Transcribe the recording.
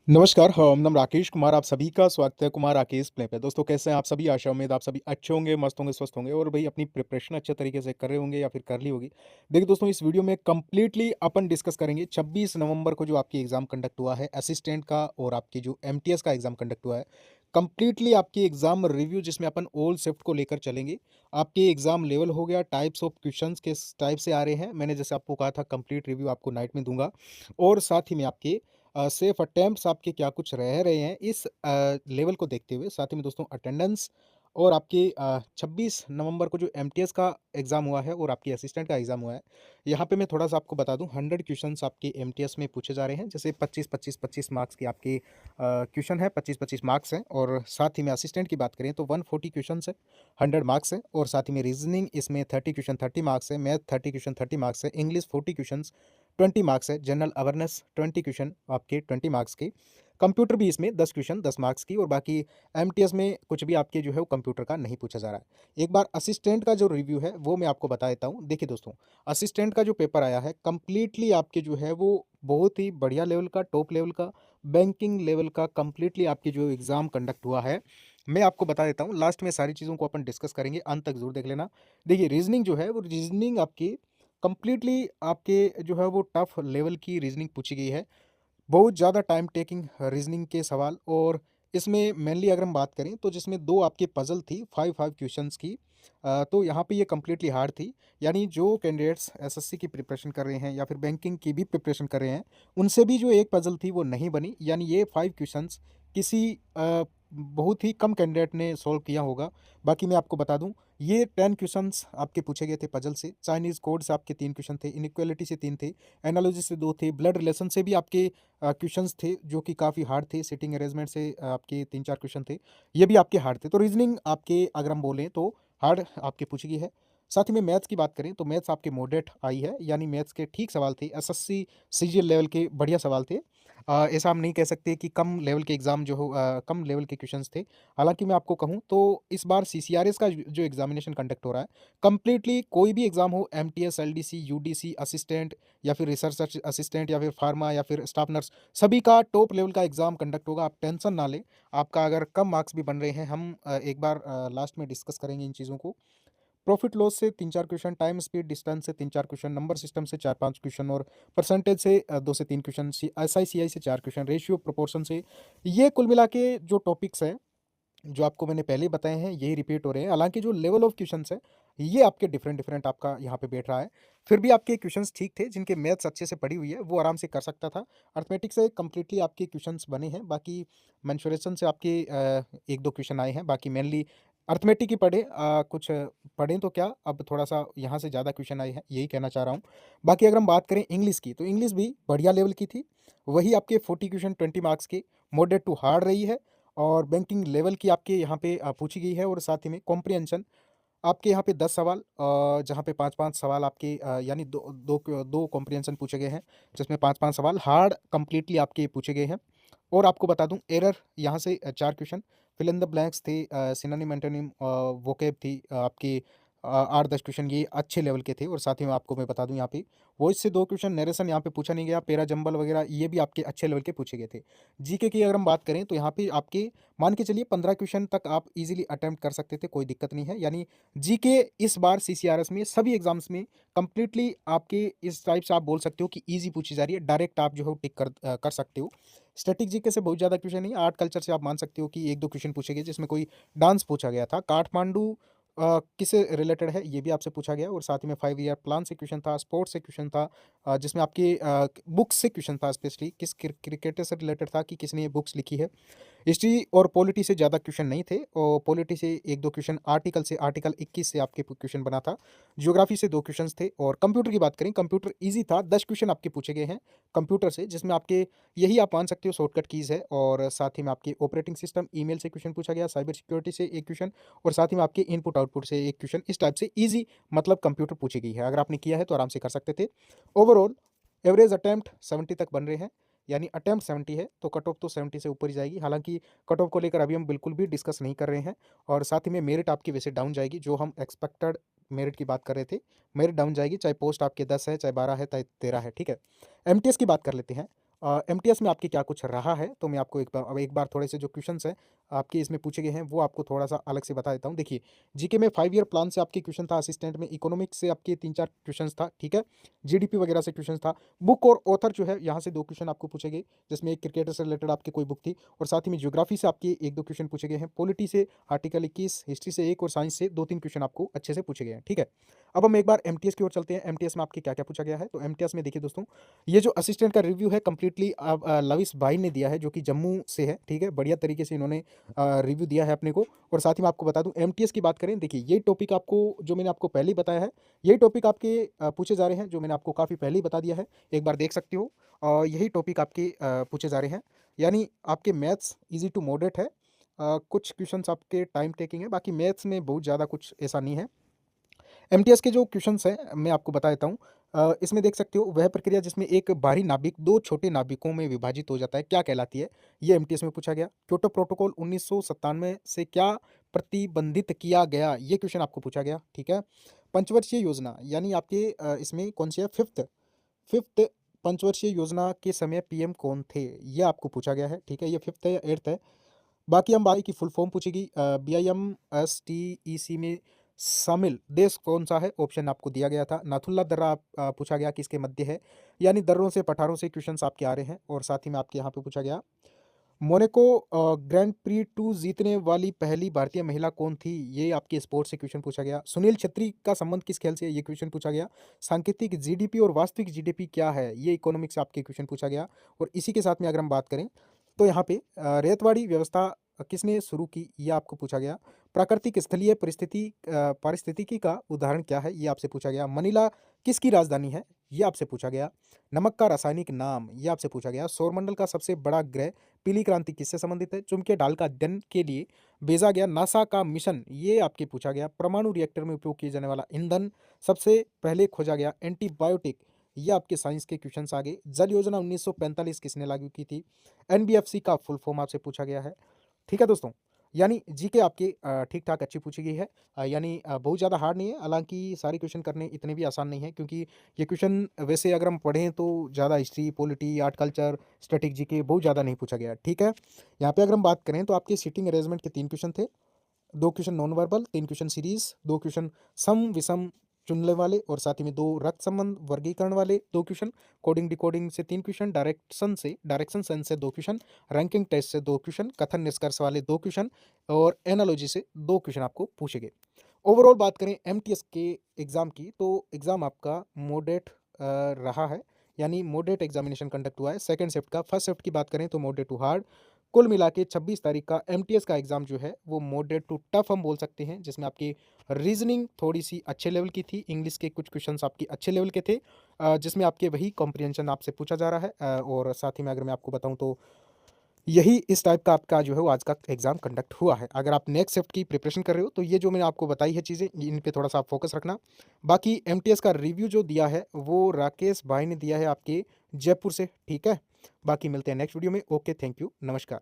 नमस्कार, हम नाम राकेश कुमार, आप सभी का स्वागत है कुमार राकेश प्ले पे। दोस्तों कैसे हैं आप सभी? आशा उम्मीद आप सभी अच्छे होंगे, मस्त होंगे, स्वस्थ होंगे और भई अपनी प्रिपरेशन अच्छे तरीके से कर रहे होंगे या फिर कर ली होगी। देखिए दोस्तों, इस वीडियो में कंप्लीटली अपन डिस्कस करेंगे 26 नवंबर को जो आपकी एग्ज़ाम कंडक्ट हुआ है असिस्टेंट का और आपकी जो एमटीएस का एग्ज़ाम कंडक्ट हुआ है। कंप्लीटली आपकी एग्ज़ाम रिव्यू जिसमें अपन ऑल शिफ्ट को लेकर चलेंगे। आपके एग्ज़ाम लेवल हो गया, टाइप्स ऑफ क्वेश्चंस किस टाइप से आ रहे हैं, मैंने जैसे आपको कहा था कंप्लीट रिव्यू आपको नाइट में दूँगा और साथ ही में आपके सेफ अटेम्प्ट्स आपके क्या कुछ रह रहे हैं इस लेवल को देखते हुए, साथ ही में दोस्तों अटेंडेंस और आपके 26 नवंबर को जो एमटीएस का एग्ज़ाम हुआ है और आपकी असिस्टेंट का एग्ज़ाम हुआ है, यहाँ पे मैं थोड़ा-सा आपको बता दूँ 100 क्वेश्चंस आपके एमटीएस में पूछे जा रहे हैं। जैसे 25-25 मार्क्स के आपके क्वेश्चन है, 25-25 मार्क्स हैं और साथ ही में असिस्टेंट की बात करें तो 140 क्वेश्चंस है, 100 मार्क्स है और साथ ही में रीज़निंग इसमें 30 क्वेश्चन 30 मार्क्स है, मैथ 30 क्वेश्चन 30 मार्क्स है, इंग्लिश 40 क्वेश्चंस 20 मार्क्स है, जनरल अवेयरनेस 20 क्वेश्चन आपके 20 मार्क्स के, कंप्यूटर भी इसमें 10 क्वेश्चन 10 मार्क्स की और बाकी एमटीएस में कुछ भी आपके जो है वो कंप्यूटर का नहीं पूछा जा रहा है। एक बार असिस्टेंट का जो रिव्यू है वो मैं आपको बता देता हूँ। देखिए दोस्तों, असिस्टेंट का जो पेपर आया है कंप्लीटली आपके जो है वो बहुत ही बढ़िया लेवल का, टॉप लेवल का, बैंकिंग लेवल का कंप्लीटली आपकी जो एग्ज़ाम कंडक्ट हुआ है। मैं आपको बता देता हूँ, लास्ट में सारी चीज़ों को अपन डिस्कस करेंगे, अंत तक ज़रूर देख लेना। देखिए रीज़निंग जो है वो रीज़निंग आपकी कंप्लीटली आपके जो है वो टफ लेवल की रीज़निंग पूछी गई है। बहुत ज़्यादा टाइम टेकिंग रीज़निंग के सवाल और इसमें मेनली अगर हम बात करें तो जिसमें 2 आपकी पज़ल थी 5-5 क्वेश्चंस की। तो यहाँ पे ये कंप्लीटली हार्ड थी। यानी जो कैंडिडेट्स एसएससी की प्रिपरेशन कर रहे हैं या फिर बैंकिंग की भी प्रिपरेशन कर रहे हैं, उनसे भी जो एक पज़ल थी वो नहीं बनी। यानी ये 5 क्वेश्चंस किसी बहुत ही कम कैंडिडेट ने सॉल्व किया होगा। बाकी मैं आपको बता दूँ, ये 10 क्वेश्चंस आपके पूछे गए थे पज़ल से, चाइनीज़ कोड से आपके 3 क्वेश्चन थे, इनइक्वालिटी से 3 थे, एनालॉजी से 2 थे, ब्लड रिलेशन से भी आपके क्वेश्चंस थे जो कि काफ़ी हार्ड थे, सिटिंग अरेंजमेंट से आपके 3-4 क्वेश्चन थे, ये भी आपके हार्ड थे। तो रीज़निंग आपके अगर हम बोलें तो हार्ड आपके पूछी गई है। साथ ही में मैथ्स की बात करें तो मैथ्स आपके मॉडरेट आई है, यानी मैथ्स के ठीक सवाल थे, एसएससी सीजीएल लेवल के बढ़िया सवाल थे। ऐसा हम नहीं कह सकते कि कम लेवल के एग्ज़ाम जो हो कम लेवल के क्वेश्चंस थे। हालाँकि मैं आपको कहूँ तो इस बार सीसीआरएस का जो एग्ज़ामिनेशन कंडक्ट हो रहा है, कंप्लीटली कोई भी एग्ज़ाम हो एमटीएस, एलडीसी, यूडीसी, असिस्टेंट या फिर रिसर्च असिस्टेंट या फिर फार्मा या फिर स्टाफ नर्स, सभी का टॉप लेवल का एग्ज़ाम कंडक्ट होगा। आप टेंशन ना लें। आपका अगर कम मार्क्स भी बन रहे हैं, हम एक बार लास्ट में डिस्कस करेंगे इन चीज़ों को। प्रॉफिट लॉस से 3-4 क्वेश्चन, टाइम स्पीड डिस्टेंस से 3-4 क्वेश्चन, नंबर सिस्टम से 4-5 क्वेश्चन और परसेंटेज से 2 से 3 क्वेश्चन, एसआई सीआई से 4 क्वेश्चन, रेशियो प्रोपोर्शन से, ये कुल मिला के जो टॉपिक्स हैं जो आपको मैंने पहले ही बताए हैं यही रिपीट हो रहे हैं। हालाँकि जो लेवल ऑफ क्वेश्चंस है, ये आपके डिफरेंट आपका यहाँ पे बैठ रहा है। फिर भी आपके क्वेश्चंस ठीक थे, जिनके मैथ्स अच्छे से पड़ी हुई है, वो आराम से कर सकता था। अरिथमेटिक से कंप्लीटली आपके क्वेश्चंस बने हैं, बाकी मेंसुरेशन से आपके 1-2 क्वेश्चन आए हैं, बाकी मेनली अरिथमेटिक ही पढ़े कुछ पढ़ें तो क्या, अब थोड़ा-सा यहाँ से ज़्यादा क्वेश्चन आए हैं, यही कहना चाह रहा हूँ। बाकी अगर हम बात करें इंग्लिश की, तो इंग्लिश भी बढ़िया लेवल की थी। वही आपके 40 क्वेश्चन 20 मार्क्स के, मॉडरेट टू हार्ड रही है। और बैंकिंग लेवल की आपके यहाँ पे पूछी गई है और साथ ही में कॉम्प्रिहेंशन आपके यहाँ पे 10 सवाल जहाँ पे 5-5 सवाल आपके यानी 2 कॉम्प्रिहेंशन पूछे गए हैं, जिसमें 5-5 सवाल हार्ड कंप्लीटली आपके पूछे गए हैं। और आपको बता दूँ एरर यहाँ से 4 question, fill in the blanks थे, सिनोनिम एंटोनिम वोकैब थी आपकी 8-10 क्वेश्चन ये अच्छे लेवल के थे और साथ ही में आपको मैं बता दूँ यहाँ पे वॉइस से 2 क्वेश्चन, नरेशन यहाँ पे पूछा नहीं गया, पैरा जंबल वगैरह ये भी आपके अच्छे लेवल के पूछे गए थे। जीके की अगर हम बात करें तो यहाँ पे आपके मान के चलिए 15 क्वेश्चन तक आप इजीली अटेम्प्ट कर सकते थे, कोई दिक्कत नहीं है। यानी जीके इस बार सीसीआरएस में सभी एग्जाम्स में कंप्लीटली आपके इस टाइप से आप बोल सकते हो कि इजी पूछी जा रही है, डायरेक्ट आप जो है टिक कर सकते हो। स्टैटिक जीके से बहुत ज़्यादा क्वेश्चन नहीं, आर्ट कल्चर से आप मान सकते हो कि 1-2 क्वेश्चन पूछे गए जिसमें कोई डांस पूछा गया था। काठमांडू किससे रिलेटेड है ये भी आपसे पूछा गया और साथ ही में 5 ईयर प्लान से क्वेश्चन था, स्पोर्ट्स से क्वेश्चन था, जिसमें आपके बुक्स से क्वेश्चन था, स्पेशली किस क्रिकेटर से रिलेटेड था कि किसने ये बुक्स लिखी है। हिस्ट्री और पॉलिटी से ज़्यादा क्वेश्चन नहीं थे और पॉलिटी से 1-2 क्वेश्चन, आर्टिकल से आर्टिकल 21 से आपके क्वेश्चन बना था। ज्योग्राफी से 2 क्वेश्चंस थे और कंप्यूटर की बात करें, कंप्यूटर ईज़ी था, 10 क्वेश्चन आपके पूछे गए हैं कंप्यूटर से, जिसमें आपके यही आप मान सकते हो शॉर्टकट कीज़ है और साथ ही में आपके ऑपरेटिंग सिस्टम, ईमेल से क्वेश्चन पूछा गया, साइबर सिक्योरिटी से 1 क्वेश्चन और साथ ही में आपके इनपुट-आउटपुट से 1 क्वेश्चन, इस टाइप से ईज़ी मतलब कंप्यूटर पूछी गई है। अगर आपने किया है तो आराम से कर सकते थे। ओवरऑल एवरेज अटेम्प्ट 70 तक बन रहे हैं, यानी अटेम्प्ट 70 है तो कट ऑफ तो 70 से ऊपर ही जाएगी। हालाँकि कट ऑफ को लेकर अभी हम बिल्कुल भी डिस्कस नहीं कर रहे हैं और साथ ही में मेरिट आपकी वैसे डाउन जाएगी, जो हम एक्सपेक्टेड मेरिट की बात कर रहे थे, मेरिट डाउन जाएगी, चाहे पोस्ट आपके 10 है, चाहे 12 है, चाहे 13 है, ठीक है। एमटीएस की बात कर लेते हैं। एमटीएस में आपके क्या कुछ रहा है, तो मैं आपको एक बार थोड़े से जो क्वेश्चंस हैं आपके इसमें पूछे गए हैं वो आपको थोड़ा-सा अलग से बता देता हूँ। देखिए, जीके में 5 ईयर प्लान से आपके क्वेश्चन था, असिस्टेंट में इकोनॉमिक्स से आपके 3-4 क्वेश्चंस था, ठीक है? जीडीपी वगैरह से क्वेश्चंस था। बुक और ऑथर जो है यहाँ से 2 क्वेश्चन आपको पूछे गए, जिसमें एक क्रिकेटर से रिलेटेड आपकी कोई बुक थी और साथ ही में ज्योग्राफी से आपके 1-2 क्वेश्चन पूछे गए हैं। पॉलिटी से आर्टिकल 21, हिस्ट्री से 1 और साइंस से 2-3 क्वेश्चन आपको अच्छे से पूछे गए हैं, ठीक है? अब हम एक बार एमटीएस की ओर चलते हैं। एमटीएस में आपके क्या-क्या पूछा गया है? तो एमटीएस में देखिए दोस्तों, ये जो असिस्टेंट का रिव्यू है कंप्लीटली अब लविश भाई ने दिया है, जो कि जम्मू से है, ठीक है? बढ़िया तरीके से इन्होंने रिव्यू दिया है अपने को। और साथ ही मैं आपको बता दूं, एमटीएस की बात करें, देखिए ये टॉपिक आपको जो मैंने आपको पहले ही बताया है, यही टॉपिक आपके पूछे जा रहे हैं, जो मैंने आपको काफ़ी पहले ही बता दिया है, एक बार देख सकते हो। यही टॉपिक आपके पूछे जा रहे हैं, यानी आपके मैथ्स ईजी टू मॉडरेट है। कुछ क्वेश्चंस आपके टाइम टेकिंग है, बाकी मैथ्स में बहुत ज़्यादा कुछ ऐसा नहीं है। एमटीएस के जो क्वेश्चंस हैं मैं आपको बता देता हूँ। इसमें देख सकते हो, वह प्रक्रिया जिसमें एक भारी नाभिक 2 छोटे नाभिकों में विभाजित हो जाता है, क्या कहलाती है? ये एमटीएस में पूछा गया। क्योटो प्रोटोकॉल 1997 से क्या प्रतिबंधित किया गया? ये क्वेश्चन आपको पूछा गया, ठीक है? पंचवर्षीय योजना यानी आपके इसमें कौन सी है? फ़िफ्थ पंचवर्षीय योजना के समय पीएम कौन थे? ये आपको पूछा गया है, ठीक है? ये 5th है या 8th है। बाकी हम बाई की फुल फॉर्म पूछेगी। बीआईएमएसटीईसी में शामिल देश कौन सा है? ऑप्शन आपको दिया गया था। नाथुल्ला दर्रा पूछा गया किसके मध्य है? यानी दर्रों से पठारों से क्वेश्चंस आपके आ रहे हैं। और साथ ही में आपके यहाँ पे पूछा गया, मोनाको ग्रैंड प्री 2 जीतने वाली पहली भारतीय महिला कौन थी? ये आपके स्पोर्ट्स से क्वेश्चन पूछा गया। सुनील छेत्री का संबंध किस खेल से है? ये क्वेश्चन पूछा गया। सांकेतिक जीडीपी और वास्तविक जीडीपी क्या है? ये इकोनॉमिक्स से आपके क्वेश्चन पूछा गया। और इसी के साथ में अगर हम बात करें, तो यहाँ पे रेतवाड़ी व्यवस्था किसने शुरू की? ये आपको पूछा गया। प्राकृतिक स्थलीय पारिस्थितिकी का उदाहरण क्या है? ये आपसे पूछा गया। मनीला किसकी राजधानी है? ये आपसे पूछा गया। नमक का रासायनिक नाम? ये आपसे पूछा गया। सौरमंडल का सबसे बड़ा ग्रह पीली क्रांति किससे संबंधित है? चुंबकीय ढाल का अध्ययन के लिए भेजा गया नासा का मिशन? ये आपके पूछा गया। परमाणु रिएक्टर में उपयोग किए जाने वाला ईंधन सबसे पहले खोजा गया? एंटीबायोटिक? ये आपके साइंस के क्वेश्चंस आ गए। जल योजना 1945 किसने लागू की थी? एनबीएफसी का फुल फॉर्म आपसे पूछा गया है, ठीक है दोस्तों? यानी जीके आपकी ठीक-ठाक अच्छी पूछी गई है। यानी बहुत ज़्यादा हार्ड नहीं है, हालाँकि सारे क्वेश्चन करने इतने भी आसान नहीं है, क्योंकि ये क्वेश्चन वैसे अगर हम पढ़ें तो ज़्यादा history, polity, art, culture, static GK बहुत ज़्यादा नहीं पूछा गया है, ठीक है? यहाँ पे अगर हम बात करें तो आपके सीटिंग अरेंजमेंट के 3 क्वेश्चन थे। 2 question non verbal, 3 question series, 2 question सम विषम चुनने वाले और साथ ही में 2 रक्त संबंध वर्गीकरण वाले 2 क्वेश्चन, कोडिंग डिकोडिंग से 3 क्वेश्चन, डायरेक्शन सेंस से 2 क्वेश्चन, रैंकिंग टेस्ट से 2 क्वेश्चन, कथन निष्कर्ष वाले 2 क्वेश्चन और एनालॉजी से 2 क्वेश्चन आपको पूछे गए। ओवरऑल बात करें एमटीएस के एग्ज़ाम की, तो एग्ज़ाम आपका मॉडरेट रहा है, यानी मॉडरेट एग्जामिनेशन कंडक्ट हुआ है। सेकंड शिफ्ट का, फर्स्ट शिफ्ट की बात करें तो मॉडरेट टू हार्ड। कुल मिला के 26 तारीख का एमटीएस का एग्ज़ाम जो है वो मॉडरेट टू टफ हम बोल सकते हैं, जिसमें आपकी रीजनिंग थोड़ी सी अच्छे लेवल की थी, इंग्लिश के कुछ क्वेश्चंस आपके अच्छे लेवल के थे, जिसमें आपके वही कॉम्प्रिहेंशन आपसे पूछा जा रहा है। और साथ ही में अगर मैं आपको बताऊं तो यही इस टाइप का आपका जो है वो आज का एग्ज़ाम कंडक्ट हुआ है। अगर आप नेक्स्ट शिफ्ट की प्रिपरेशन कर रहे हो तो ये जो मैंने आपको बताई है चीज़ें, इन पे थोड़ा सा आप फोकस रखना। बाकी एमटीएस का रिव्यू जो दिया है वो राकेश भाई ने दिया है आपके जयपुर से, ठीक है? बाकी मिलते हैं नेक्स्ट वीडियो में। ओके, थैंक यू, नमस्कार।